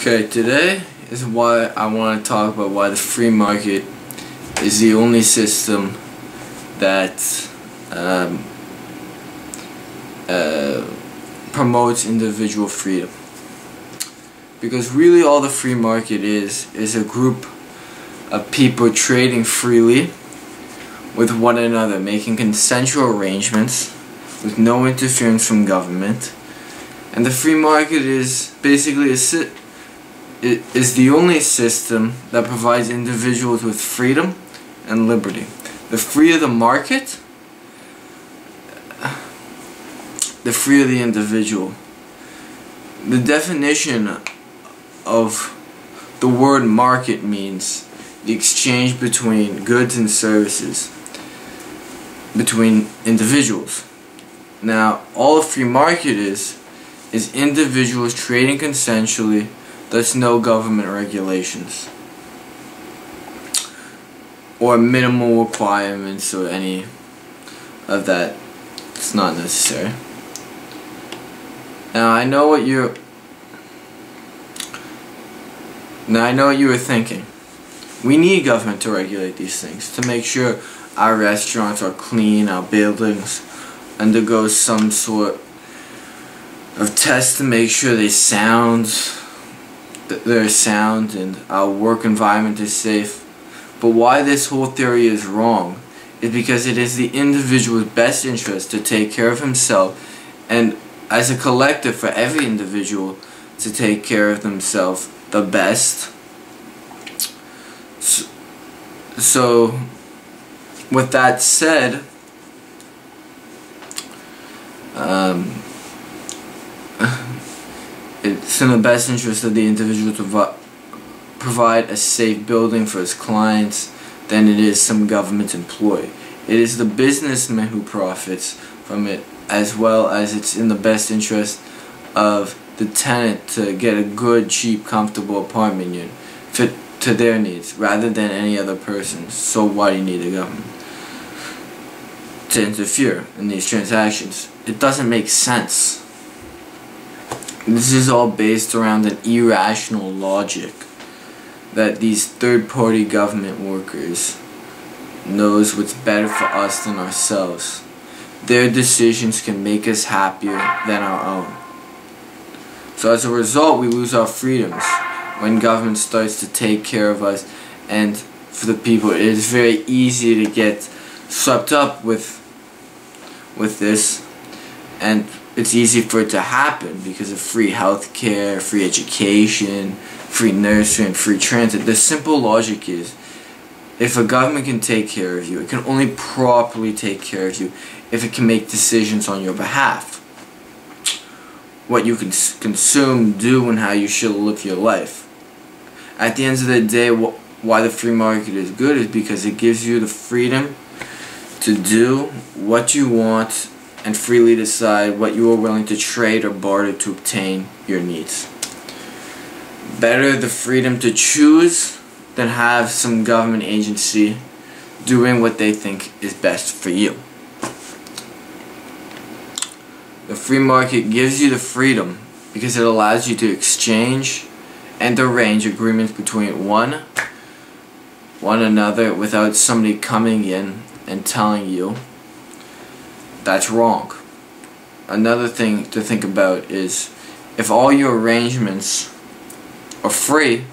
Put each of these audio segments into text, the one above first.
Okay, today is why I want to talk about why the free market is the only system that promotes individual freedom. Because really all the free market is a group of people trading freely with one another, making consensual arrangements with no interference from government. And the free market is basically is the only system that provides individuals with freedom and liberty. The freer the market, the freer the individual. The definition of the word market means the exchange between goods and services between individuals. Now, all a free market is individuals trading consensually. There's no government regulations or minimal requirements or any of that. It's not necessary. Now I know what you were thinking. We need government to regulate these things, to make sure our restaurants are clean, our buildings undergo some sort of test to make sure they're sound and our work environment is safe. But why this whole theory is wrong is because it is the individual's best interest to take care of himself, and as a collective for every individual to take care of themselves the best. So with that said, it's in the best interest of the individual to provide a safe building for his clients than it is some government employee. It is the businessman who profits from it, as well as it's in the best interest of the tenant to get a good, cheap, comfortable apartment unit fit to their needs rather than any other person. So why do you need the government to interfere in these transactions? It doesn't make sense. This is all based around an irrational logic that these third-party government workers knows what's better for us than ourselves. Their decisions can make us happier than our own. So as a result, we lose our freedoms when government starts to take care of us. And for the people, it is very easy to get swept up with this, and it's easy for it to happen because of free healthcare, free education, free nursing, and free transit. The simple logic is, if a government can take care of you, it can only properly take care of you if it can make decisions on your behalf. What you can consume, do, and how you should live your life. At the end of the day, why the free market is good is because it gives you the freedom to do what you want and freely decide what you are willing to trade or barter to obtain your needs. Better the freedom to choose than have some government agency doing what they think is best for you. The free market gives you the freedom because it allows you to exchange and arrange agreements between one another without somebody coming in and telling you that's wrong. Another thing to think about is, if all your arrangements are free,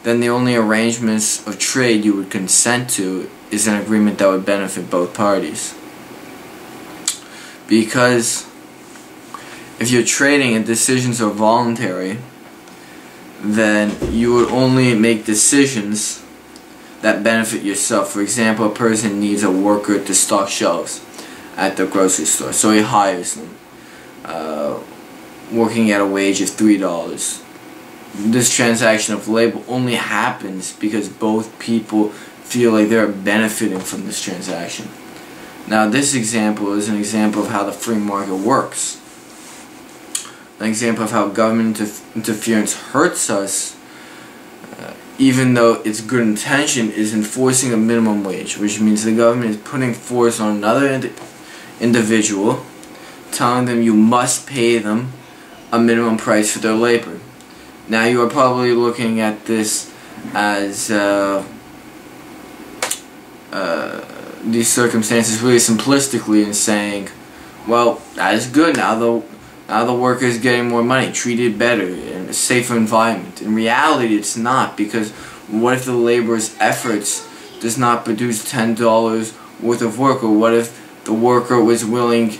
then the only arrangements of trade you would consent to is an agreement that would benefit both parties. Because if you're trading and decisions are voluntary, then you would only make decisions that benefit yourself. For example, a person needs a worker to stock shelves at the grocery store, so he hires them, working at a wage of $3. This transaction of labor only happens because both people feel like they're benefiting from this transaction. Now this example is an example of how the free market works. An example of how government interference hurts us, even though its good intention is enforcing a minimum wage, which means the government is putting force on another individual, telling them you must pay them a minimum price for their labor. Now you are probably looking at this as these circumstances really simplistically and saying, well, that is good. Now the worker is getting more money, treated better, in a safer environment. In reality, it's not, because what if the laborer's efforts does not produce $10 worth of work, or what if the worker was willing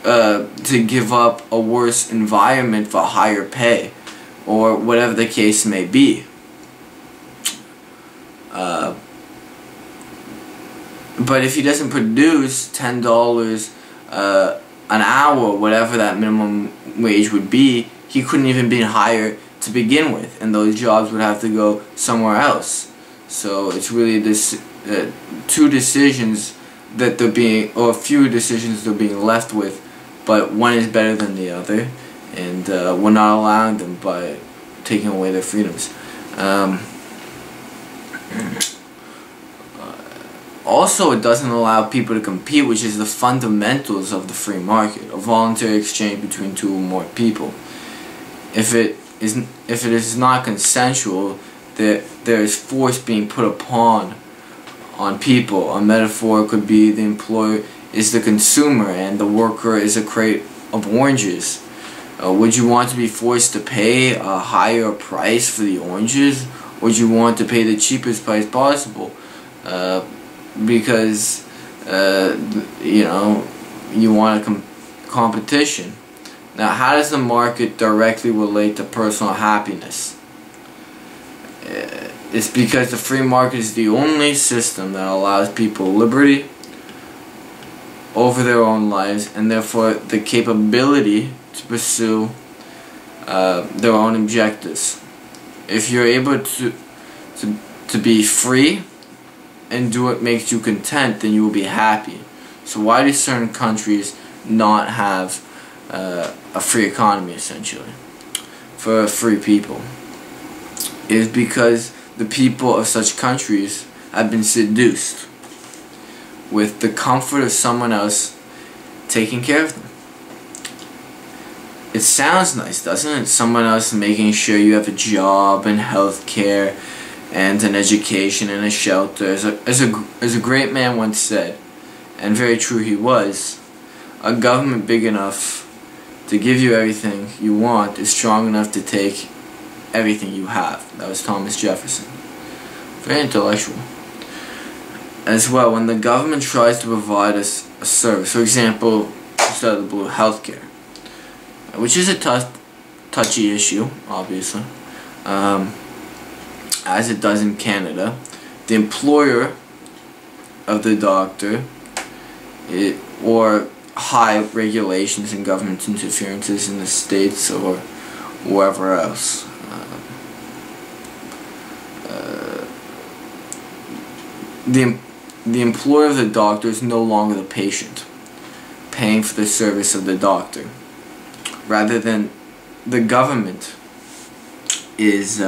to give up a worse environment for higher pay, or whatever the case may be. But if he doesn't produce $10 an hour, whatever that minimum wage would be, he couldn't even be hired to begin with, and those jobs would have to go somewhere else. So it's really this two decisions that they're being, or a few decisions they're being left with, but one is better than the other, and we're not allowing them by taking away their freedoms. Also, it doesn't allow people to compete, which is the fundamentals of the free market, a voluntary exchange between two or more people. If it is not consensual, there is force being put upon people. A metaphor could be the employer is the consumer and the worker is a crate of oranges. Would you want to be forced to pay a higher price for the oranges, or would you want to pay the cheapest price possible? Because you know, you want a competition. Now, how does the market directly relate to personal happiness? It's because the free market is the only system that allows people liberty over their own lives, and therefore the capability to pursue their own objectives. If you're able to be free and do what makes you content, then you will be happy. So why do certain countries not have a free economy, essentially, for free people? It is because the people of such countries have been seduced with the comfort of someone else taking care of them. It sounds nice, doesn't it? Someone else making sure you have a job and health care and an education and a shelter. As a great man once said, and very true he was, a government big enough to give you everything you want is strong enough to take everything you have. That was Thomas Jefferson. Very intellectual. As well, when the government tries to provide us a service, for example, just out of the blue, healthcare, which is a touchy issue, obviously, as it does in Canada, the employer of the doctor, or high regulations and government interferences in the States or wherever else, the employer of the doctor is no longer the patient paying for the service of the doctor. Rather than the government is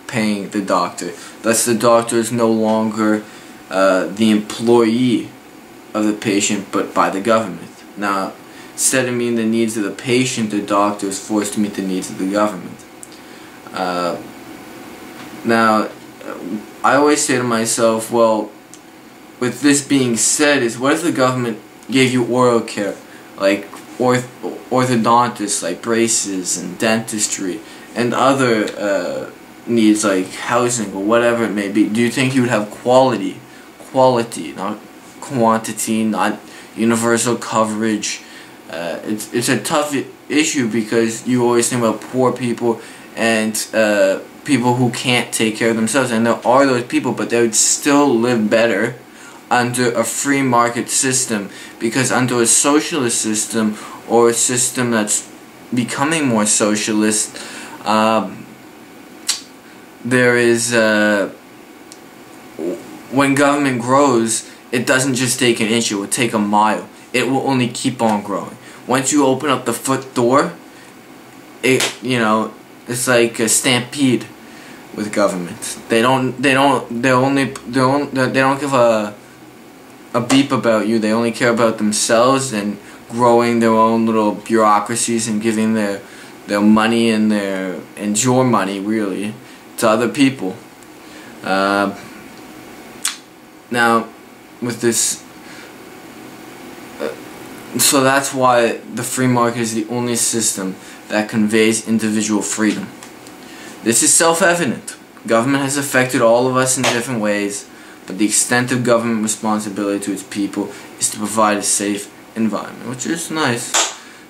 paying the doctor. Thus the doctor is no longer the employee of the patient, but by the government. Now, instead of meeting the needs of the patient, the doctor is forced to meet the needs of the government. Now, I always say to myself, well, with this being said, is what if the government gave you oral care, like orthodontists, like braces and dentistry, and other needs like housing or whatever it may be? Do you think you would have quality, not quantity, not universal coverage? It's a tough issue because you always think about poor people and people who can't take care of themselves, and there are those people, but they would still live better under a free market system, because under a socialist system, or a system that's becoming more socialist, there is when government grows, it doesn't just take an inch, it will take a mile. It will only keep on growing. Once you open up the foot door, it's like a stampede with government. They don't give a beep about you. They only care about themselves and growing their own little bureaucracies and giving their money and your money really to other people. Now, with this, so that's why the free market is the only system that conveys individual freedom. This is self-evident. Government has affected all of us in different ways, but the extent of government responsibility to its people is to provide a safe environment, which is nice.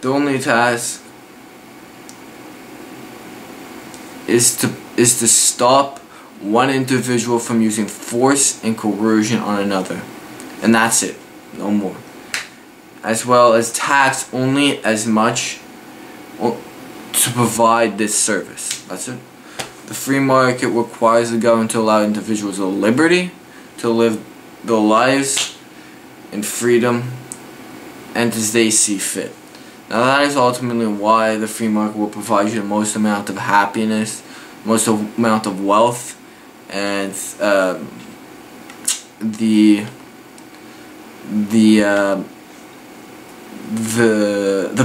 The only task is to stop one individual from using force and coercion on another, and that's it, no more. As well as tax only as much to provide this service. That's it. The free market requires the government to allow individuals the liberty to live their lives in freedom and as they see fit. Now that is ultimately why the free market will provide you the most amount of happiness, most amount of wealth, and the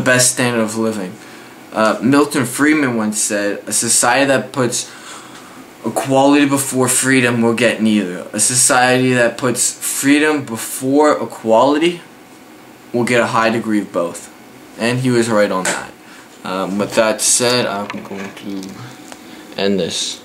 best standard of living. Milton Friedman once said, "A society that puts equality before freedom will get neither. A society that puts freedom before equality will get a high degree of both." And he was right on that. With that said, I'm going to end this.